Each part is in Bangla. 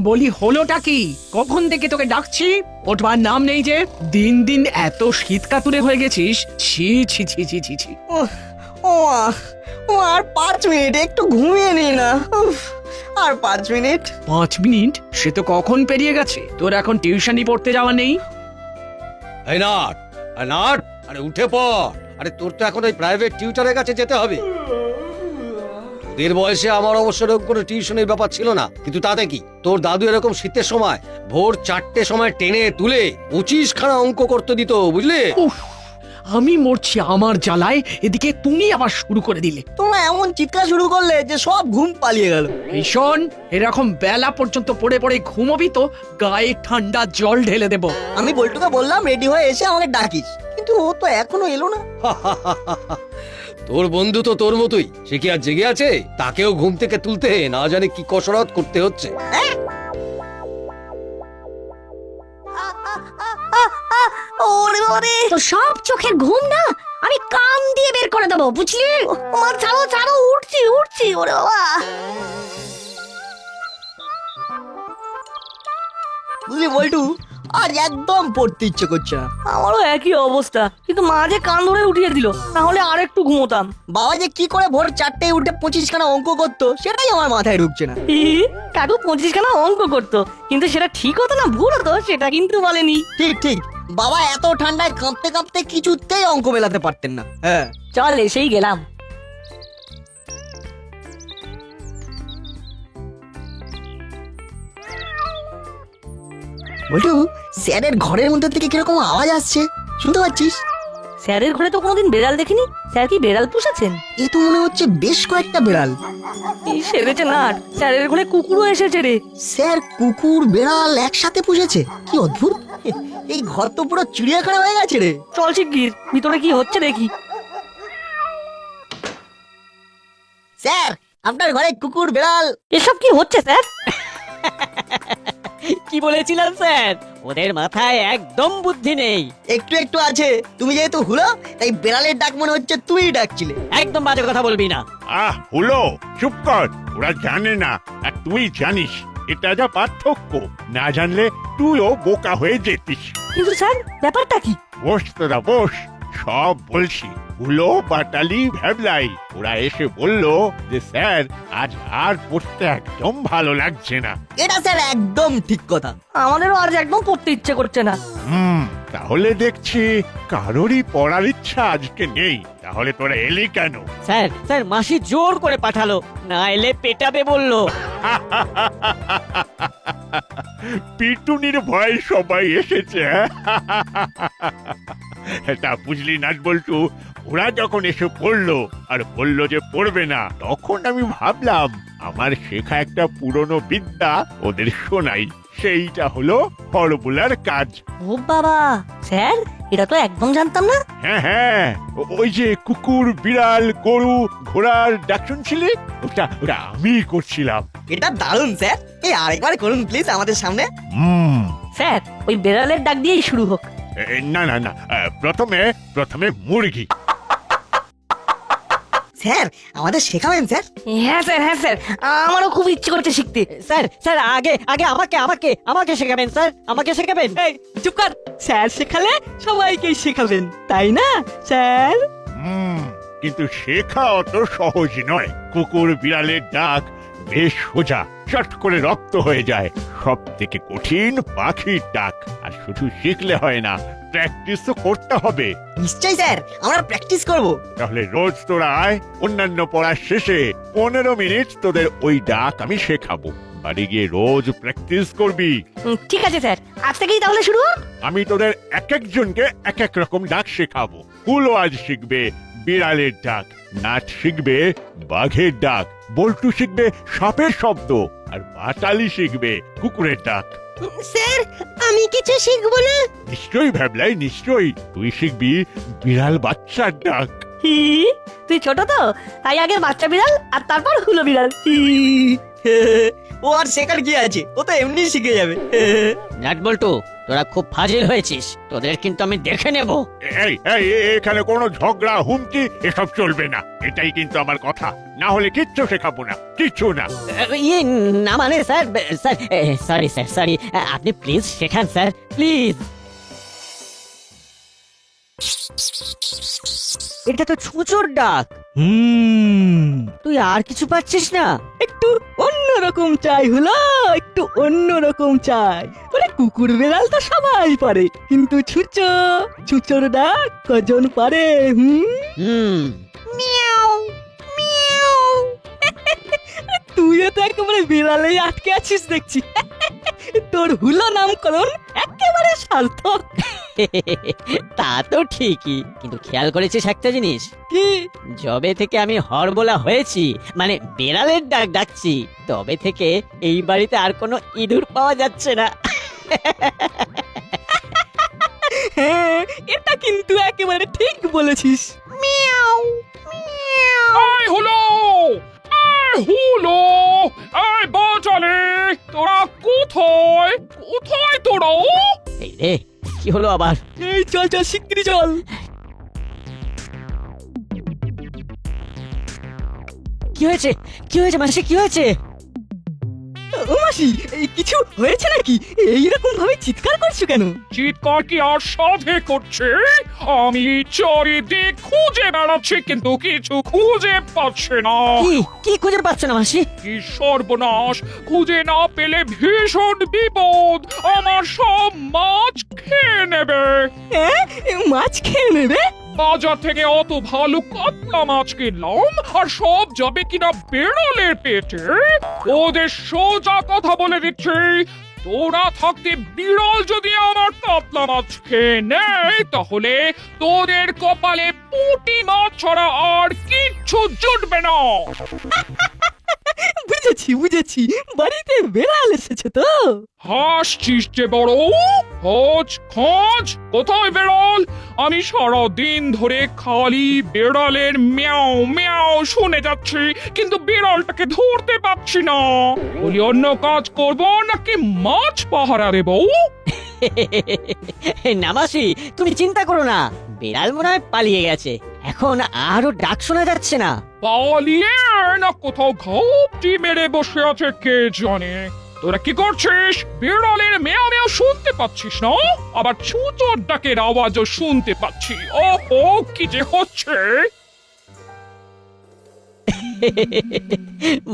বলি হলোটা কি? কখন থেকে তোকে ডাকছি, ওঠবার নাম নেই যে। দিন দিন এত শীত কাতুরে হয়ে গেছিস, ছি ছি ছি ছি ছি ছি। ও মা, ও আর 5 মিনিট একটু ঘুমিয়ে নি না। উফ, আর 5 মিনিট। 5 মিনিট? সে তো কখন পেরিয়ে গেছে। তোর এখন টিউশনি পড়তে যাওয়া নেই? এই নাট, নাট, আরে উঠে পড়। আরে তোর তো এখন ওই প্রাইভেট টিউটরের কাছে যেতে হবে। তোদের বয়সে আমার অবশ্য এরকম কোনো টিউশনের ব্যাপার ছিল না, কিন্তু তাতে কি, তোর দাদু এরকম শীতের সময় ভোর 4টে সময় টেনে তুলে 25খানা অঙ্ক করতে দিত, বুঝলি? উফ, আমি মরছি আমার জ্বালায়, এদিকে তুমি আবার শুরু করে দিলে। তোমরা এমন চিৎকার শুরু করলে যে সব ঘুম পালিয়ে গেল। ভীষণ, এরকম বেলা পর্যন্ত পড়ে পড়ে ঘুমোবি তো গায়ে ঠান্ডা জল ঢেলে দেব। আমি বল্টুকে বললাম রেডি হয়ে এসে আমাকে ডাকিস, কিন্তু ও তো এখনো এলো না। তোর বন্ধু তো তোর মতোই, সে কি আর জেগে আছে? তাকেও ঘুম থেকে তুলতে না জানে কি কসরত করতে হচ্ছে। ওরে ওরে, তো সব চোখের ঘুম না আমি কান দিয়ে বের করে দেবো, বুঝলি? আমার ছাড়ো ছাড়ো, উঠছি উঠছি। ওরে বাবা, বুঝলি বল্টু, আর একদম পড়তে ইচ্ছে করছে না। আমারও একই অবস্থা, কিন্তু মা যে কান ধরে উঠিয়ে দিল, না হলে আর একটু ঘুমোতাম। বাবা যে কি করে ভোর 4টে উঠে 25খানা অঙ্ক করতো সেটাই আমার মাথায় ঢুকছে না। কাকু 25খানা অঙ্ক করতো, কিন্তু সেটা ঠিক হতো না ভুল হতো সেটা কিন্তু বলেনি। ঠিক ঠিক, বাবা এত ঠান্ডায় কাঁপতে কাঁপতে কিছুতেই অঙ্ক মেলাতে পারতেন না। হ্যাঁ, চল এসেই গেলাম। বল্টু, স্যারের ঘরের মধ্যে থেকে কিরকম আওয়াজ আসছে, শুনতে পাচ্ছিস? স্যারের ঘরে তো কোনোদিন বেড়াল দেখিনি। স্যার কি বেড়াল পুষেছেন? এ তো মনে হচ্ছে বেশ কয়েকটা বিড়াল। এই সেরেছে না, স্যারের ঘরে কুকুরও এসেছে রে। স্যার কুকুর বেড়াল একসাথে পুষেছে, কি অদ্ভুত! এই ঘর তো পুরো চিড়িয়াখানা হয়ে গেছে রে। চল শিগগির ভিতরে কি হচ্ছে দেখি। স্যার, আপনার ঘরে কুকুর বেড়াল। এসব কি হচ্ছে স্যার? কি বলেছিলাম স্যার, ওদের মাথায় একদম বুদ্ধি নেই। একটু একটু আছে, তুমি যেহেতু হুলো তাই বেড়ালের ডাক মনে হচ্ছে তুই ডাকছিলে। একদম বাজে কথা বলবি না। হলো, চুপ কর। ওরা জানে না আর তুই জানিস, এটা যা পার্থক্য। না জানলে তুইও বোকা হয়ে যেতিস। কিন্তু স্যার ব্যাপারটা কি? বস তোরা বস, সব বলছি। হুলো, বাটালি, ভ্যাবলাই ওরা এসে বলল যে স্যার আজ আর পড়তে একদম ভালো লাগছে না। এটা স্যার একদম ঠিক কথা। আমাদেরও আজ একদম পড়তে ইচ্ছে করছে না। তাহলে দেখছি কারোরই পড়ার ইচ্ছা আজকে নেই। তাহলে তোরা এলি কেন? স্যার স্যার মাসি জোর করে পাঠালো, না এলে পেটাবে বললো। পিটুনির ভয় সবাই এসেছে। এটা বুঝলি না বল্টু, ওরা যখন এসে পড়লো আর বললো যে পড়বে না, তখন আমি ভাবলাম আমার শেখা একটা পুরনো বিদ্যা ওদের শোনাই। সেইটা হলো ফর্মুলার কাজ। ও বাবা, স্যার এটা তো একদম জানতাম না। হ্যাঁ হ্যাঁ, ওই যে কুকুর, বিড়াল, গরু, ঘোড়ার ডাক শুনছিলি, ওটা ওটা আমি করছিলাম। এটা দারুণ স্যার, এই আরেকবার করুন প্লিজ আমাদের সামনে। স্যার ওই বেড়ালের ডাক দিয়েই শুরু হোক। না না না, প্রথমে মুরগি। স্যার আমাদের শেখাবেন স্যার? হ্যাঁ স্যার, হ্যাঁ স্যার, আমারও খুব ইচ্ছে করছে শিখতে। স্যার স্যার আগে আগে আমাকে আমাকে আমাকে শেখাবেন স্যার, আমাকে শেখাবেন। এই চুপ কর, স্যার শেখালে সবাইকেই শেখাবেন তাই না স্যার? কিন্তু শেখা অত সহজ নয়। কুকুর বিড়ালের ডাক বেশ সোজা, চট করে রপ্ত হয়ে যায়। সব থেকে কঠিন পাখির ডাক। আর শুধু শিখলে হয় না, প্র্যাকটিসও করতে হবে। নিশ্চয়ই স্যার, আমরা প্র্যাকটিস করব। তাহলে রোজ তোরা আয়, অন্যান্য পড়ার শেষে 15 মিনিট তোদের ওই ডাক আমি শেখাবো। বাড়ি গিয়ে রোজ প্র্যাকটিস করবি। ঠিক আছে স্যার, আজ থেকেই তাহলে শুরু হোক। আমি তোদের এক একজনকে এক এক রকম ডাক শেখাবো। হুলো আজ শিখবে বিড়ালের ডাক, নাট শিখবে বাঘের ডাক, বল্টু শিখবে সাপের শব্দ, আর বাটালি শিখবে কুকুরের ডাক। স্যার আমি কিছু শিখবো না? নিশ্চয়ই ভ্যাবলাই, নিশ্চয়ই। তুই শিখবি বিড়াল বাচ্চার ডাক। হি, তুই ছোট তো, তাই আগে বাচ্চা বিড়াল আর তারপর হুলো বিড়াল। ও আর শেখার কি আছে, ও তো এমনি শিখে যাবে। নাট বল্টু, তোরা খুব ফাজিল হয়েছিস, তোদের কিন্তু আমি দেখে নেব। এই এই এখানে কোনো ঝগড়া হুমকি এসব চলবে না, এটাই কিন্তু আমার কথা। না হলে কিচ্ছু শেখাবো না, কিচ্ছু না। ইয়ে না মানে sir, sir sorry sir, sorry, আপনি প্লিজ শেখান স্যার, প্লিজ। এটা তো ছুঁচোর ডাক। তুই আর কিছু পাচ্ছিস না? একটু অন্যরকম চাই হলো, একটু অন্যরকম চাই। ওরে কুকুর বেড়াল তো সবাই পারে, কিন্তু ছুঁচোর ডাক কজন পারে? হুম, তুইও তো একেবারে বিড়ালেই আটকে আছিস দেখছি। তোর হুলো নামকরণ একেবারে সার্থক। তা তো ঠিকই, কিন্তু খেয়াল করেছিস একটা জিনিস? কি? যবে থেকে আমি হরবোলা হয়েছি, মানে বেড়ালের ডাক ডাকছি, তবে থেকে এই বাড়িতে আর কোনো ইঁদুর পাওয়া যাচ্ছে না। হ্যাঁ, এটা কিন্তু একেবারে ঠিক বলেছিস। এই হলো, এই বাঁচালে, তোরা কোথায় কোথায় তোরা? এই রে, কি হলো আবার? এই চল চল শিগগিরি চল। কি হয়েছে? কি হয়েছে মাসি, কি হয়েছে? ও মাসি, এই কিছু হয়েছে নাকি? এইরকম ভাবে চিৎকার করছো কেন? চিৎকার কি আর সাধে করছে? আমি চারিদিক খুঁজে বেড়াচ্ছি, কিন্তু কিছু খুঁজে পাচ্ছি না। কি কি খুঁজে পাচ্ছ না মাসি? কি সর্বনাশ! খুঁজে না পেলে ভীষণ বিপদ, আমার সব মাছ খেয়ে নেবে। হ্যাঁ, মাছ খেয়ে নেবে? বাজার থেকে অত ভালো কাতলা মাছ কিনলাম, আর সব যাবে কিনা বেড়ালের পেটে। ওদের সোজা কথা বলে দিচ্ছি, তোরা থাকতে বিড়াল যদি আমার কাতলা মাছ খেয়ে নেয়, তাহলে তোদের কপালে পুঁটি মাছ ছাড়া আর কিচ্ছু জুটবে না। বুঝেছি, বাড়িতে বেড়াল এসেছে তো। হাসছিস যে বড়? খোঁজ কোথায় বেড়াল? আমি সারা দিন ধরে খালি বেড়ালের ম্যাও ম্যাও শুনে যাচ্ছি, কিন্তু বিড়ালটাকে ধরতে পারছি না। বলি অন্য কাজ করব নাকি মাছ পাহারা দেব? না মাসি, তুমি চিন্তা করো না, বেড়াল মনে হয় পালিয়ে গেছে, এখন আরো ডাক শোনা যাচ্ছে না। পালিয়ে না কোথাও ঘাপটি মেরে বসে আছে কে জানে। তোরা কি করছিস? বিড়ালের মেয়া মেয়া শুনতে পাচ্ছিস না? আবার ছুঁচোর ডাকের আওয়াজও শুনতে পাচ্ছি। ওহো, কি যে হচ্ছে!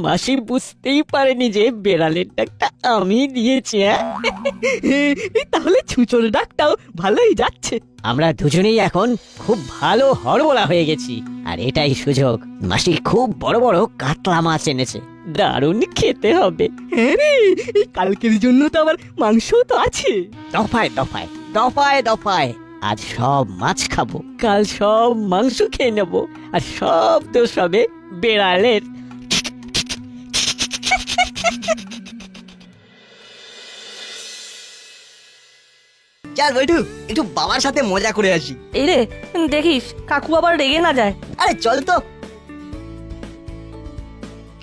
মাসি বুঝতেই পারেনি যে বেড়ালের ডাকটা আমি দিয়েছি। তাহলে ছুঁচোর ডাকটাও ভালোই যাচ্ছে। আমরা দুজনেই এখন খুব ভালো হরবোলা হয়ে গেছি, আর এটাই সুযোগ। মাসি খুব বড় বড় কাতলা মাছ এনেছে, দারুণ খেতে হবে। হ্যাঁ রে, কালকের জন্য তো আবার মাংসও তো আছে। দফায় দফায় দফায় দফায় আজ সব মাছ খাবো, কাল সব মাংস খেয়ে নেবো, আর সব দোষ হবে বেড়ালের। চল বৈঠু, একটু বাবার সাথে মজা করে আসি। এই রে, দেখিস কাকু আবার রেগে না যায়। আরে চল তো।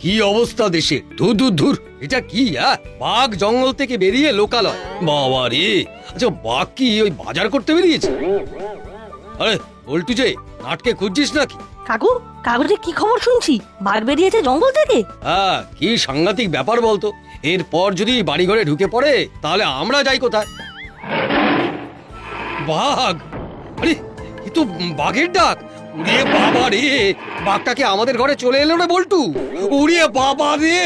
কি অবস্থা দেশে! ধুর ধুর ধুর, এটা কি? বাঘ জঙ্গল থেকে বেরিয়ে লোকালয়! বাবা রে! আচ্ছা, বাঘ কি ওই বাজার করতে বেরিয়েছে? আরে বল্টু যে, নাটকে খুঁজছিস নাকি? কাকু, কাগজে কি খবর শুনছি? বাঘ বেরিয়েছে জঙ্গল থেকে। হ্যাঁ, কি সাংঘাতিক ব্যাপার বলতো! এরপর যদি বাড়ি ঘরে ঢুকে পড়ে, তাহলে আমরা যাই কোথায়? বাঘ! আরে এ তো বাঘের ডাক! উড়িয়ে বাবা রে! বাঘটাকে আমাদের ঘরে চলে এলো রে বল্টু! উড়িয়ে বাবা রে!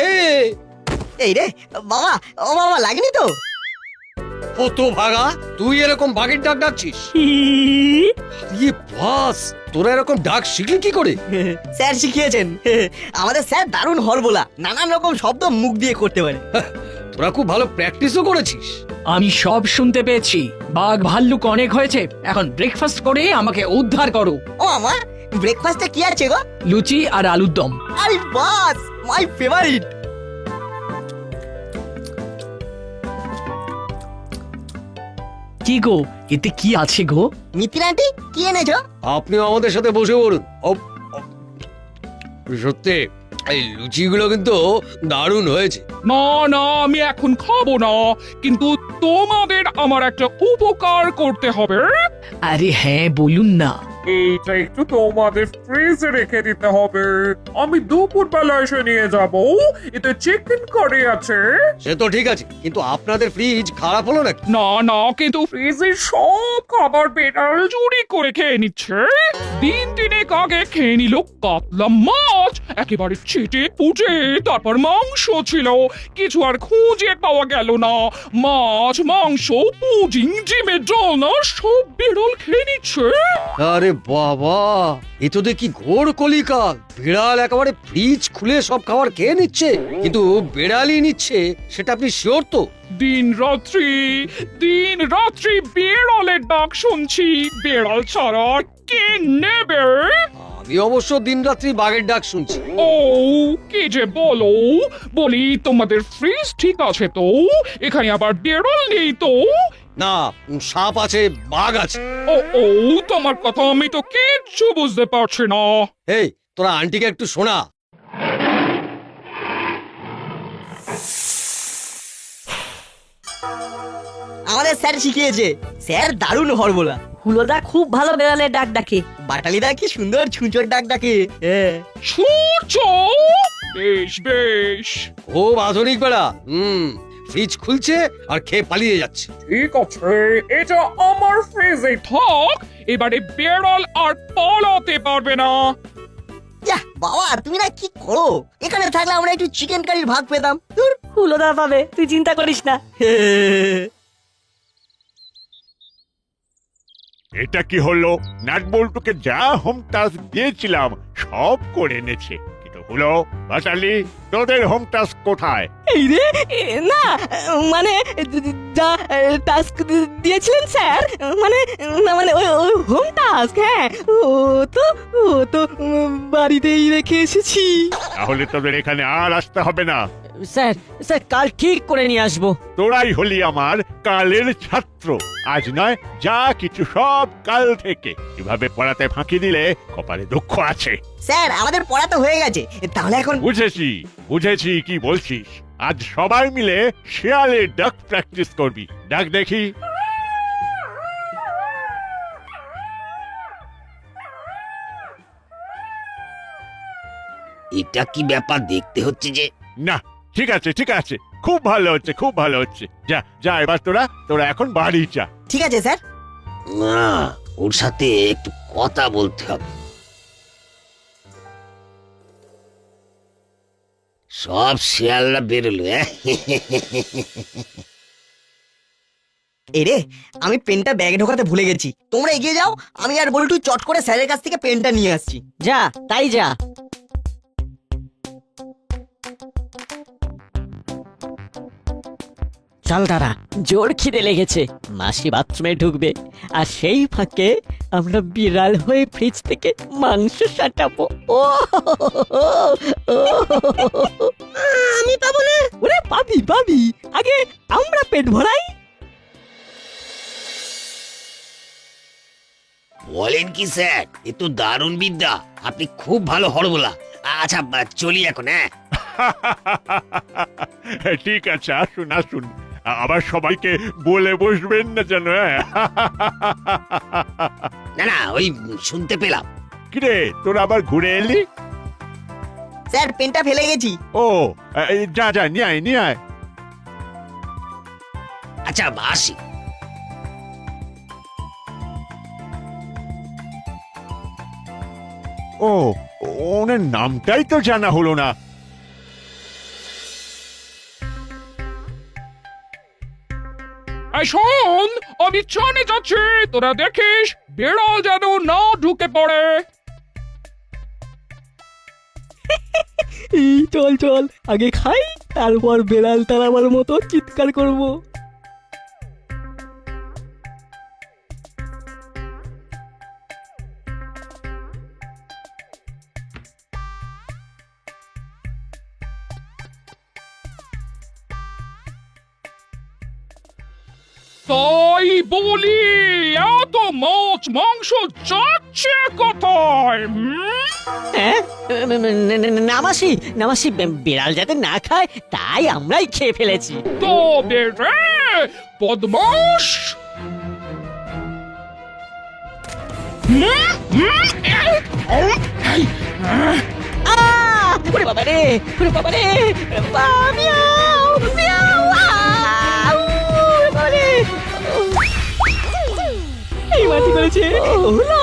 এই রে বাবা, ও বাবা, লাগেনি তো? কত ভাগা, তুই এরকম বাঘের ডাক ডাকছিস? ইয়ে বাস, তোরা এরকম ডাক শিখলি কি করে? স্যার শিখিয়েছেন। আমাদের স্যার দারুণ হরবোলা, নানান রকম শব্দ মুখ দিয়ে করতে পারে। তোরা খুব ভালো প্র্যাকটিসও করেছিস। আমি সব শুনতে পেয়েছি। বাঘ ভাল্লুক অনেক হয়েছে, এখন ব্রেকফাস্ট করে আমাকে উদ্ধার করো। ও আমার ব্রেকফাস্টে কি আছে গো? লুচি আর আলুর দম। আরে বাস, মাই ফেভারিট। কি গো, এতে কি আছে গো? মিত্র আন্টি, কি এনেছো? আপনিও আমাদের সাথে বসে পড়ুন। সত্যি এই লুচিগুলো কিন্তু দারুণ হয়েছে। না না, আমি এখন খাবো না, কিন্তু তোমাদের আমার একটা উপকার করতে হবে। আরে হ্যাঁ বলুন না। এইটা একটু তোমাদের ফ্রিজে রেখে দিতে হবে। আমি দুপুর বেলা এসে নিয়ে যাব। এতে চিকেন কারি আছে। সে তো ঠিক আছে, কিন্তু আপনাদের ফ্রিজ খারাপ হলো নাকি? না না, কিন্তু ফ্রিজের সব খাবার বেড়াল চুরি করে খেয়ে নিচ্ছে। দিন তিনেক আগে খেয়ে নিল কাতলা মাছ, একেবারে ছেটে পুটে। তারপর মাংস ছিল, কিছু আর খুঁজে পাওয়া গেল না। মাছ, মাংস, পুডিং, ডিমের ডালনা সব বেড়াল খেয়ে নিচ্ছে। আরে বাবা, এ তো দেখি ঘোর কলিকাল। বিড়াল একেবারে ফ্রিজ খুলে সব খাবার খেয়ে নিচ্ছে, কিন্তু বেড়ালই নিচ্ছে, সেটা আপনি শিওর তো? দিন রাত্রি বেড়ালের ডাক শুনছি। বেড়াল ছাড়া আর কে নেবে? আমি অবশ্য দিনরাত্রি বাঘের ডাক শুনছি। ও কি যে বলো, বলি তোমাদের ফ্রিজ ঠিক আছে তো? এখানে আবার বেড়াল নেই তো? না, সাপ আছে, বাঘ আছে। ও তোমার কথা আমি তো কিচ্ছু বুঝতে পারছি না। এই তোরা আন্টিকে একটু শোনা। আমাদের স্যার শিখিয়েছে, স্যার দারুণ হরবোলা। হুলোদা খুব ভালো বেড়ালের ডাক ডাকে। বাটালিদা কি সুন্দর ছুঁচোর ডাক ডাকে। ছুঁচো, বেশ বেশ, খুব আধুনিক বেড়া। ফ্রিজ খুলছে আর খেয়ে পালিয়ে যাচ্ছে। ঠিক আছে, এটা আমার ফ্রিজে থাক। এবারে বেড়াল আর পালাতে পারবে না। ইয়াহ, বাবা তুমি না কি করো? এখানে থাকলে আমরা একটু চিকেন কারির ভাগ পেতাম। ধুর। হুলোদা পাবে, তুই চিন্তা করিস না। এটা কি হলো? নাটবল্টুকে যা হোম টাস্ক দিয়েছিলাম সব করে এনেছে, কিন্তু হলো বাটালি, তোদের হোম টাস্ক কোথায়? এই রে, না মানে যা টাস্ক দিয়েছিলেন স্যার, মানে না মানে ওই হোম টাস্ক, হ্যাঁ ও তো বাড়িতেই রেখে এসেছি। তাহলে তোদের এখানে আর আসতে হবে না। স্যার স্যার কাল ঠিক করে নিয়ে আসবো। তোরাই হলি আমার কালের ছাত্র। আজ নয়, যা কিছু সব কাল থেকে। এভাবে পড়াতে ফাঁকি দিলে কপালে দুঃখ আছে। স্যার আমাদের পড়া তো হয়ে গেছে, তাহলে এখন বুঝেছি কি বলছিস। আজ সবাই মিলে শেয়ালের ডাক প্র্যাকটিস করবি। ডাক দেখি। এটা কি ব্যাপার দেখতে হচ্ছে যে? না, ঠিক আছে, খুব ভালো হচ্ছে। যা এবার তোরা এখন বাড়ি যা। ঠিক আছে স্যার। না, ওর সাথে একটু কথা বলতে হবে। সব শেয়ালরা বেরোলো। এরে, আমি পেনটা ব্যাগে ঢোকাতে ভুলে গেছি। তোমরা এগিয়ে যাও, আমি আর বল্টু চট করে স্যারের কাছ থেকে পেনটা নিয়ে আসছি। যা তাই যা। চল দাদা, জোর খিদে লেগেছে। মাসি বাথরুমে ঢুকবে, আর সেই ফাঁকে আমরা বিড়াল হয়ে ফ্রিজ থেকে মাংস সাটাবো। ও আমি পাবো না। ওরে পাবি, আগে আমরা পেট ভরাই। বলেন কি স্যার, এ তো দারুণ বিদ্যা। আপনি খুব ভালো হরবোলা। আচ্ছা, চলি এখন। হ্যাঁ ঠিক আছে, আসুন। আবার সবাইকে বলে বসবেন না যেন। না, ওই শুনতে পেলাম। কিরে, তোরা আবার ঘুরে এলি? স্যার পেনটা ফেলে গেছি। ও, যা নিয়ে আয়। আচ্ছা, আসি। ও, ওনার নামটাই তো জানা হলো না। শোন, আমি চানে যাচ্ছি, তোরা দেখিস বেড়াল যেন না ঢুকে পড়ে। এই চল আগে খাই, তারপর বেড়াল তাড়াবার মতো চিৎকার করব। তাই বলি, এত মাছ মাংস যাচ্ছে কোথায়? হ্যাঁ, নামাসি বিড়াল যাতে না খায় তাই আমরাই খেয়ে ফেলেছি। তবে রে, বদমাস! ওরে বাবা রে, ওরে বাবা রে, মিয়াও, মিয়াও, ওরে বাবা রে। এই মাটি করেছে হলো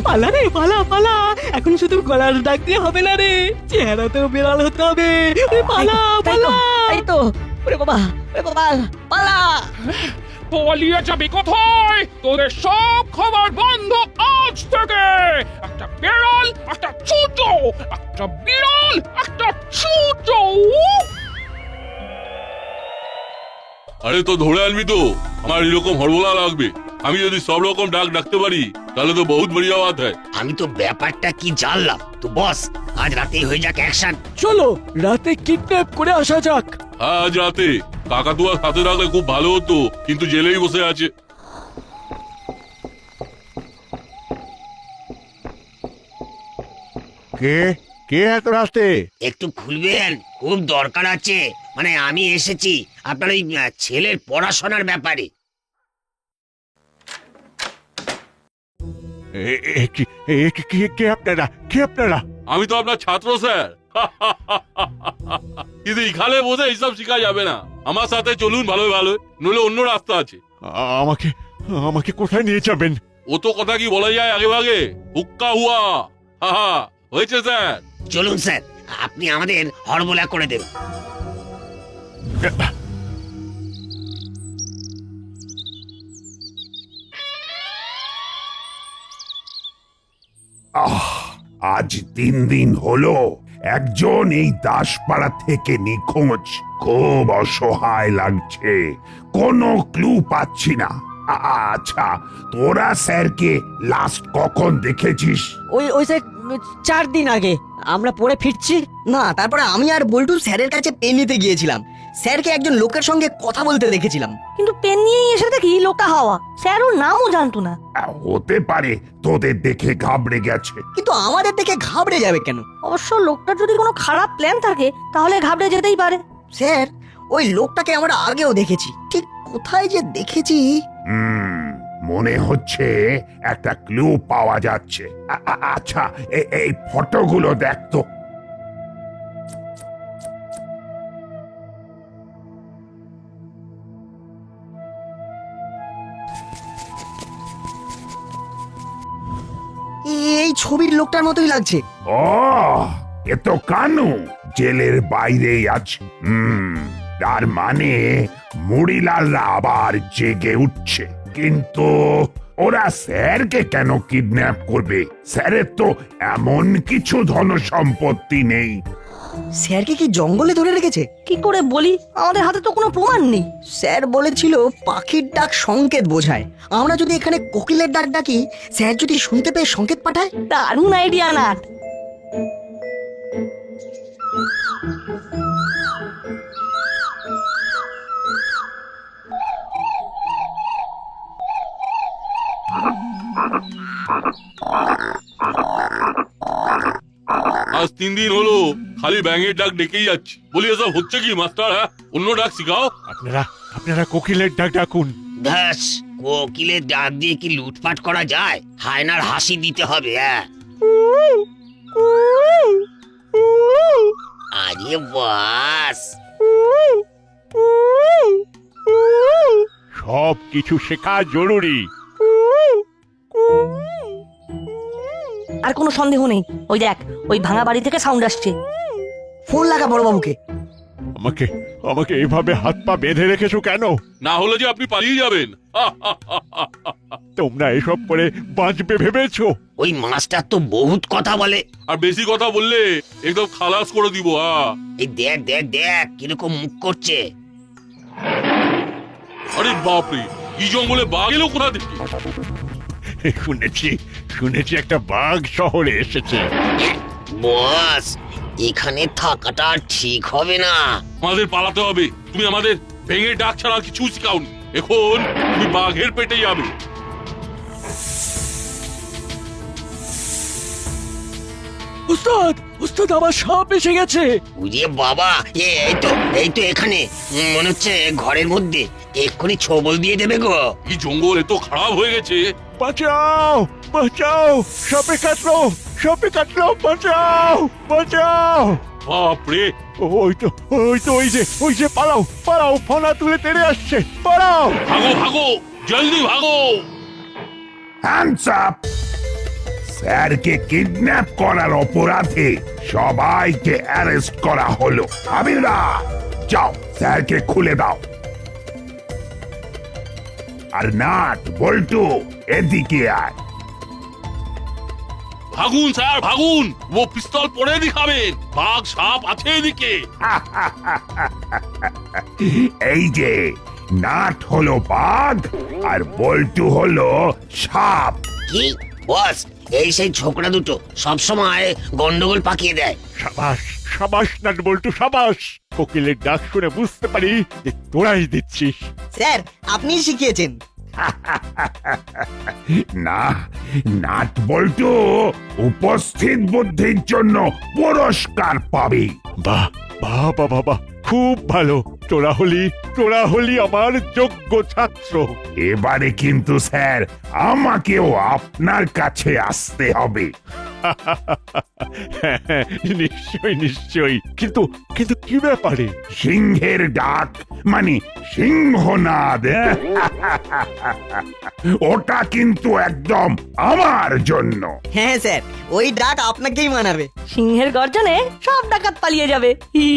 পালা রে পালা পালা এখন শুধু গলার ডাক দিয়ে হবে না রে চেহারাতেও বিড়াল হতে হবে ওরে পালা পালা এই তো, ওরে বাবা, পালা। পালিয়ে যাবি কোথায়? তোদের সব খবর বন্ধ আজ থেকে! একটা বিড়াল, একটা চুচো! একটা বিড়াল, একটা চুচো! আরে তো ধরে আনবি তো, আমার এরকম হড়বড়া লাগবে। আমি যদি সব রকম ডাক ডাকতে পারি তাহলে তো বহুত বড়িয়া বাত হয়। আমি তো ব্যাপারটা কি জানলাম তো বস, আজ রাতেই হয়ে যাক অ্যাকশন। চলো রাতে কিডন্যাপ করে আসা যাক। হ্যাঁ, আজ রাতে কাকাতুয়া সাথে রাখলে খুব ভালো হতো, কিন্তু জেলেই বসে আছে। কে কে এত রাস্তে? একটু খুলবেন, খুব দরকার আছে। মানে আমি এসেছি আপনার ওই ছেলের পড়াশোনার ব্যাপারে। কে আপনারা? কে আপনারা? আমি তো আপনার ছাত্র স্যার। কিন্তু এখানে বসে এইসব শেখা যাবে না। আমার সাথে চলুন ভালো ভালো, নইলে অন্য রাস্তা আছে। আমাকে আমাকে কোথায় নিয়ে যাবেন? ও তো কথা কি বলা যায় আগে ভাগে? হুক্কা হুয়া, হা হা, হয়েছে স্যার। চলুন স্যার, আপনি আমাদের হড়বড়া করে দেবেন। আজ 3 দিন হলো একজন এই দাসপাড়া থেকে নিখোঁজ। খুব অসহায় লাগছে, কোনো ক্লু পাচ্ছি না। আচ্ছা, তোরা স্যারকে লাস্ট কখন দেখেছিস? ওই স্যার 4 দিন আগে আমরা পড়ে ফিরছি। না তারপরে আমি আর বল্টু স্যারের কাছে পেন নিতে গিয়েছিলাম স্যারকে একজন লোকের সঙ্গে কথা বলতে দেখেছিলাম কিন্তু পেন নিয়েই এসে দেখি লোকটা হাওয়া। স্যার ওর নামও জানতো না। হতে পারে তোদের দেখে ঘাবড়ে গেছে। কিন্তু আমাদের দেখে ঘাবড়ে যাবে কেন? অবশ্য লোকটার যদি কোনো খারাপ প্ল্যান থাকে তাহলে ঘাবড়ে যেতেই পারে। স্যার ওই লোকটাকে আমরা আগেও দেখেছি, ঠিক কোথায় যে দেখেছি। মনে হচ্ছে একটা ক্লু পাওয়া যাচ্ছে। আচ্ছা, এই ফটোগুলো দেখ তো। এই ছবির লোকটার মতোই লাগছে। ও, এ তো কানু জেলের বাইরেই আছে। তার মানে মুড়িলালরা আবার জেগে উঠছে। কিন্তু ওরা স্যারকে কেন কিডন্যাপ করবে? স্যারের তো এমন কিছু ধন সম্পত্তি নেই। স্যারকে কি জঙ্গলে ধরে রেখেছে? কি করে বলি, আমাদের হাতে তো কোনো প্রমাণ নেই। স্যার বলেছিল পাখির ডাক সংকেত বোঝায়। আমরা যদি এখানে কোকিলের ডাক ডাকি, স্যার যদি শুনতে পেয়ে সংকেত পাঠায়। দারুণ আইডিয়া না? আজ 3 দিন হলো খালি ব্যাঙের ডাক ডেকেই যাচ্ছি। বলি এসব হচ্ছে কি মাস্টার? হ্যাঁ, অন্য ডাক শিখাও। আপনারা কোকিলের ডাক ডাকুন। দাস, কোকিলের ডাক দিয়ে কি লুটপাট করা যায়? হায়নার হাসি দিতে হবে। আরে বাস, সব কিছু শেখা জরুরি। আর কোনো সন্দেহ নেই। ওই দেখ, ওই ভাঙা বাড়ি থেকে সাউন্ড আসছে। ফোন লাগা বড় বাবুকে। আমাকে আমাকে এভাবে হাত পা বেঁধে রেখেছো কেন? না হলে যে আপনি পালিয়ে যাবেন। তোমরা এসব করে বাঁচবে ভেবেছো? ওই মাস্টার তো বহুত কথা বলে। আর বেশি কথা বললে একদম খালাস করে দিব। এই দেখ দেখ দেখ কিরকম মুখ করছে। আরে বাপরে, এই জঙ্গলে বাঘ এলো কোথা থেকে? শুনেছি একটা বাঘ শহরে এসেছে। বস, এখানে থাকাটা ঠিক হবে না। আমাদের পালাতে হবে। তুমি আমাদের ভেঙে ডাক ছাড়া কিছু শিখাওনি। এখন তুমি বাঘের পেটে যাবে। উস্তাদ, উস্তাদ আমার সাপ এসে গেছে। উড়িয়ে বাবা, এই তো এখানে। মনে হচ্ছে ঘরের মধ্যে। এক্ষুনি ছবল দিয়ে দেবে গো। এই জঙ্গল এত খারাপ হয়ে গেছে। বাঁচাও বাঁচাও, সাপে কাটলো, সাপে কাটলো, বাঁচাও বাঁচাও। বাপরে, ওই যে পালাও পালাও, ফনা তুলে তেড়ে আসছে, পালাও। ভাগো ভাগো, জলদি ভাগো। Hands up! স্যারকে কিডন্যাপ করার অপরাধে সবাইকে অ্যারেস্ট করা হলো। আবিরা, যাও স্যারকে খুলে দাও। আর নাট, বল্টু, এদিকে আয়। ভাগুন স্যার ভাগুন, ও পিস্তল পরে দেখাবেন, বাঘ সাপ আছে এদিকে। এই যে নাট হলো বাঘ আর বল্টু হলো সাপ। কি বস, এই সেই ছোকরা দুটো সবসময় গন্ডগোল পাকিয়ে দেয়। সাবাস সাবাস নাট বল্টু, সাবাস। কোকিলের ডাক শুনে বুঝতে পারি যে তোরাই দিচ্ছিস। স্যার আপনি শিখিয়েছেন। না, নাট বল্টু উপস্থিত বুদ্ধির জন্য পুরস্কার পাবি। বাহ বাহ বাহ বাহ, খুব ভালো। তোরা হলি আমার যোগ্য ছাত্র। এবারে কিন্তু স্যার আমাকেও আপনার কাছে আসতে হবে। নিশ্চয় নিশ্চয়, কিন্তু কিন্তু কি ব্যাপারে? সিংহের ডাক মানে সিংহনাদ। ওটা কিন্তু একদম আমার জন্য। হ্যাঁ স্যার, ওই ডাক আপনাকেই মানাবে। সিংহের গর্জনে সব ডাকাত পালিয়ে যাবে। হি